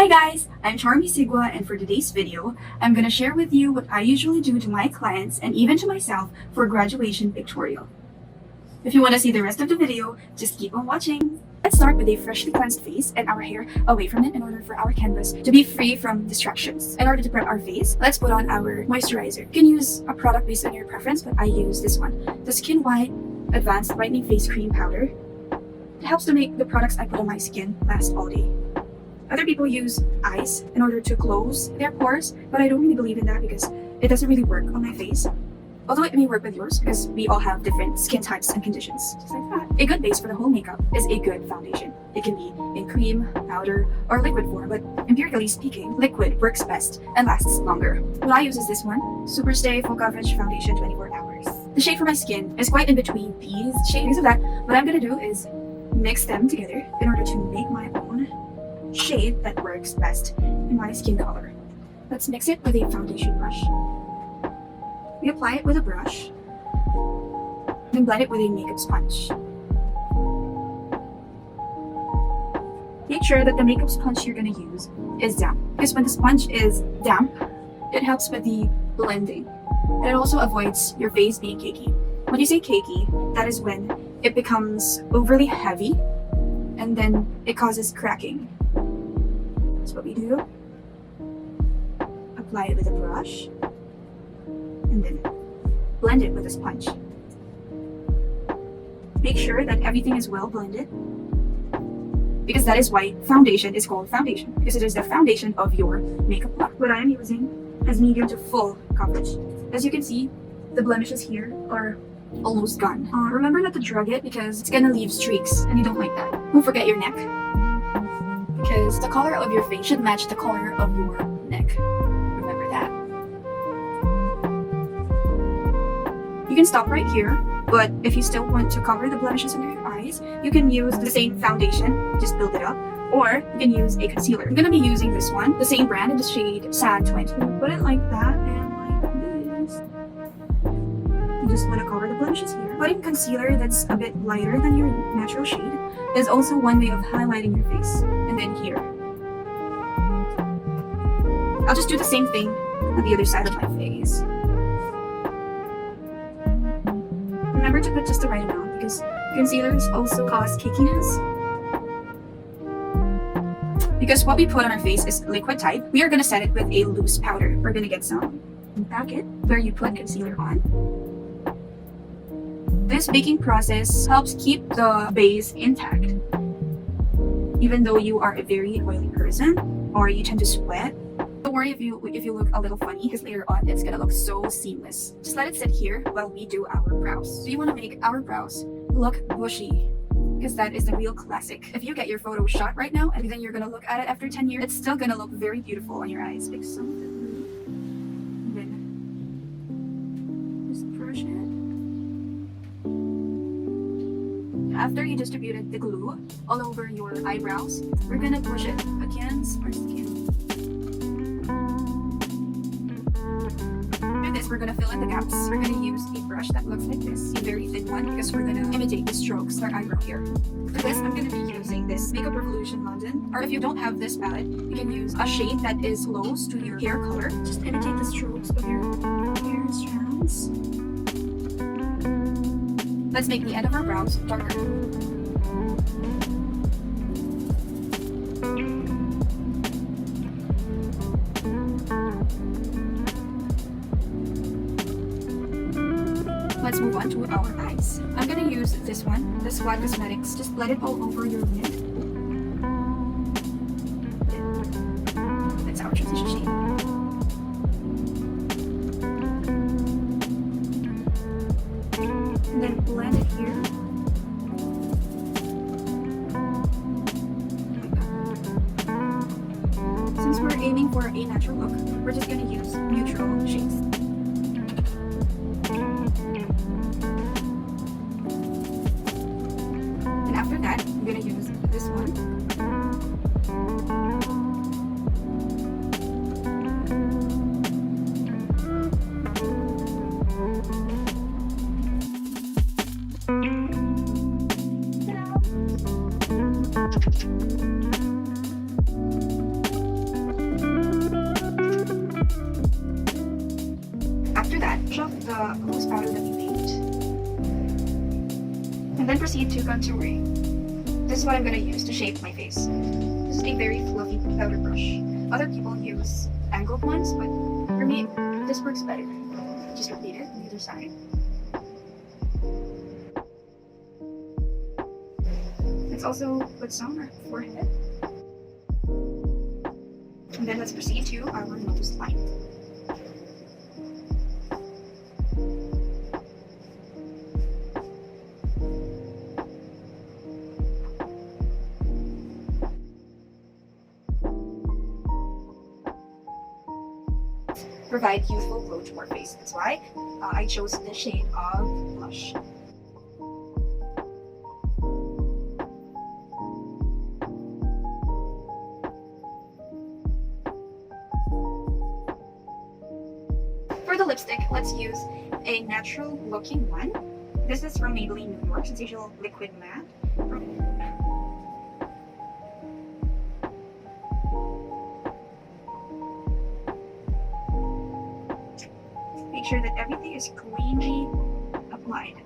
Hi guys, I'm Charmy Sigua, and for today's video, I'm gonna share with you what I usually do to my clients and even to myself for graduation pictorial. If you want to see the rest of the video, just keep on watching. Let's start with a freshly cleansed face and our hair away from it in order for our canvas to be free from distractions. In order to prep our face, let's put on our moisturizer. You can use a product based on your preference, but I use this one, the Skin White Advanced Brightening Face Cream Powder. It helps to make the products I put on my skin last all day. Other people use ice in order to close their pores, but I don't really believe in that because it doesn't really work on my face. Although it may work with yours because we all have different skin types and conditions, just like that. A good base for the whole makeup is a good foundation. It can be in cream, powder, or liquid form, but empirically speaking, liquid works best and lasts longer. What I use is this one, Super Stay Full Coverage Foundation 24 Hours. The shade for my skin is quite in between these shades. Because of that, what I'm gonna do is mix them together in order to make my own shade that works best in my skin color. Let's mix it with a foundation brush. We apply it with a brush, then blend it with a makeup sponge. Make sure that the makeup sponge you're going to use is damp, because when the sponge is damp, it helps with the blending. And it also avoids your face being cakey. When you say cakey, that is when it becomes overly heavy and then it causes cracking. That's what we do. Apply it with a brush and then blend it with a sponge. Make sure that everything is well blended, because that is why foundation is called foundation, because it is the foundation of your makeup look. What I am using is medium to full coverage. As you can see, the blemishes here are almost gone. Remember not to drug it because it's gonna leave streaks and you don't like that. Don't forget your neck, because the color of your face should match the color of your neck. Remember that. You can stop right here, but if you still want to cover the blemishes under your eyes, you can use the same foundation, just build it up, or you can use a concealer. I'm gonna be using this one, the same brand in the shade Sad 20. Put it like that and like this. You just want to cover the blemishes here. Putting concealer that's a bit lighter than your natural shade is also one way of highlighting your face. And then here. I'll just do the same thing on the other side of my face. Remember to put just the right amount because concealers also cause cakiness. Because what we put on our face is liquid type, we are going to set it with a loose powder. We're going to get some packet where you put concealer on. This baking process helps keep the base intact. Even though you are a very oily person or you tend to sweat, don't worry if you look a little funny, because later on it's gonna look so seamless. Just let it sit here while we do our brows. So you want to make our brows look bushy, because that is the real classic. If you get your photo shot right now and then you're gonna look at it after 10 years, it's still gonna look very beautiful on your eyes. Pick some of the glue and then just brush it. After you distributed the glue all over your eyebrows, we're gonna push it against our skin. After this, we're gonna fill in the gaps. We're gonna use a brush that looks like this, a very thin one, because we're gonna imitate the strokes of our eyebrow here. For this, I'm gonna be using this Makeup Revolution London, or if you don't have this palette, you can use a shade that is close to your hair color. Just imitate the strokes of your hair strands. Let's make the end of our brows darker. Let's move on to our eyes. I'm gonna use this one, the Squad Cosmetics. Just let it all over your lid. That's our transition shade. And then blend it here. Like that. Since we're aiming for a natural look, we're just gonna use neutral shades. And after that, I'm gonna use this one. powder-looking paint. And then proceed to contouring. This is what I'm going to use to shape my face. This is a very fluffy powder brush. Other people use angled ones, but for me, this works better. Just repeat it on the other side. Let's also put some on our forehead. And then let's proceed to our nose line. Provide youthful glow to our face. That's why I chose the shade of blush. For the lipstick, let's use a natural looking one. This is from Maybelline New York Sensational Liquid Matte. Make sure that everything is cleanly applied.